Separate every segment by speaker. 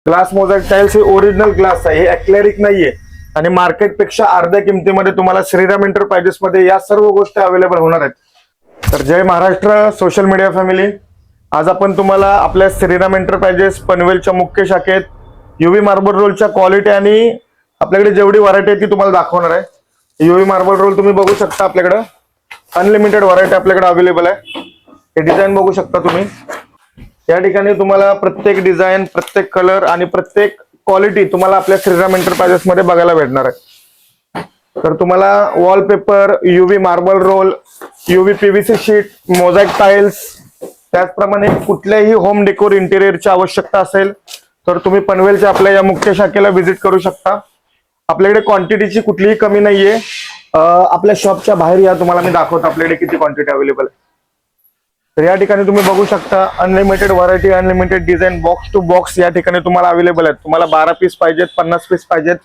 Speaker 1: Glass mosaic tiles हे original glass आहे, हे ॲक्लेरिक नाहीये आणि मार्केटपेक्षा अर्ध्या किमतीमध्ये तुम्हाला श्रीराम एंटरप्राइजेस मध्ये या सर्व गोष्टी अवेलेबल होणार आहेत। तर जय महाराष्ट्र सोशल मीडिया फॅमिली, आज आपण तुम्हाला आपल्या श्रीराम एंटरप्राइजेस पनवेलच्या मुख्य शाखेत यूव्ही मार्बल रोलच्या क्वालिटी आणि आपल्याकडे जेवढी व्हरायटी आहे ती तुम्हाला दाखवणार आहे। यूव्ही मार्बल रोल तुम्ही बघू शकता, आपल्याकडे अनलिमिटेड व्हरायटी आपल्याकडे अवेलेबल आहे। हे डिझाईन बघू शकता तुम्ही, या ठिकाणी तुम्हाला प्रत्येक डिझाईन, प्रत्येक कलर आणि प्रत्येक क्वालिटी तुम्हाला आपल्या श्रीराम एंटरप्राइजेस मध्ये बघायला भेटणार आहे। तर तुम्हाला wallpaper, UV marble roll, UV PVC sheet, mosaic tiles, त्याचप्रमाणे कुठल्याही होम डेकोर इंटेरियरची आवश्यकता असेल तर तुम्ही पनवेलच्या आपल्या या मुख्य शाखेला व्हिजिट करू शकता। आपल्याकडे क्वांटिटीची कुठलीही कमी नाहीये। आपल्या शॉपच्या बाहेर या, तुम्हाला मी दाखवतो आपल्याकडे किती क्वांटिटी अवेलेबल आहे। तर या ठिकाणी तुम्ही बघू शकता unlimited variety, unlimited design, box to box या ठिकाणी तुम्हाला अवेलेबल आहेत। तुम्हाला 12 पीस पाहिजेत, 50 पीस पाहिजेत,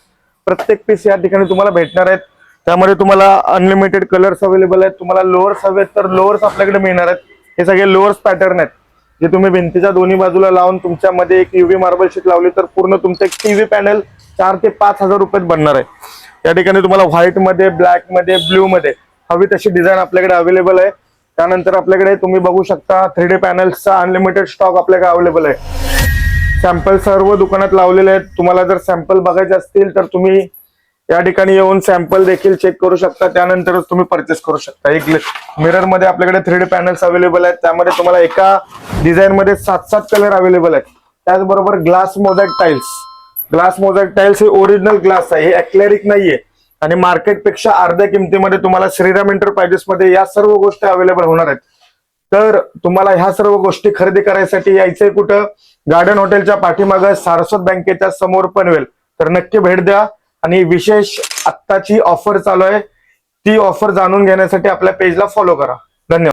Speaker 1: प्रत्येक पीस या ठिकाणी तुम्हाला भेटणार आहेत। त्यामध्ये तुम्हाला अनलिमिटेड कलर्स अवेलेबल आहेत। तुम्हाला लोअर्स हवेत तर लोअर्स आपल्याकडे मिळणार आहेत। हे सगळे लोअर्स पॅटर्न आहेत जे तुम्ही भिंतीच्या दोन्ही बाजूला लावून तुमच्यामध्ये एक यूव्ही मार्बल शीट लावली तर पूर्ण तुमचं एक टीव्ही पॅनल 4 ते 5 हजार रुपयात बनणार आहे। या ठिकाणी तुम्हाला व्हाईट मध्ये, ब्लॅक मध्ये, ब्ल्यू मध्ये हवी तशी डिझाईन आपल्याकडे अवेलेबल आहे। त्यानंतर आपल्याकडे तुम्ही बघू शकता 3D पॅनल्सचा अनलिमिटेड स्टॉक आपल्याकडे अवेलेबल आहे। सॅम्पल सर्व दुकानात लावलेले आहेत। तुम्हाला जर सॅम्पल बघायचे असतील तर तुम्ही या ठिकाणी येऊन सॅम्पल देखील चेक करू शकता, त्यानंतरच तुम्ही परचेस करू शकता। एक मिरर मध्ये आपल्याकडे 3D पॅनल्स अवेलेबल आहेत, त्यामध्ये तुम्हाला एका डिझाईन मध्ये 7-7 कलर अवेलेबल आहेत। त्याचबरोबर ग्लास मोझॅक टाइल्स हे ओरिजिनल ग्लास आहे, हे ॲक्लेरिक नाहीये आणि मार्केटपेक्षा अर्ध्या किमतीमध्ये तुम्हाला श्रीराम एंटरप्राइजेस मध्ये या सर्व गोष्टी अवेलेबल होणार आहेत। तर तुम्हाला ह्या सर्व गोष्टी खरेदी करायसाठी यायचंय कुठं? गार्डन हॉटेलच्या पाठीमागं, सारस्वत बँकेच्या समोर पनवेल। तर नक्की भेट द्या आणि विशेष आत्ताची ऑफर चालू आहे, ती ऑफर जाणून घेण्यासाठी आपल्या पेजला फॉलो करा। धन्यवाद।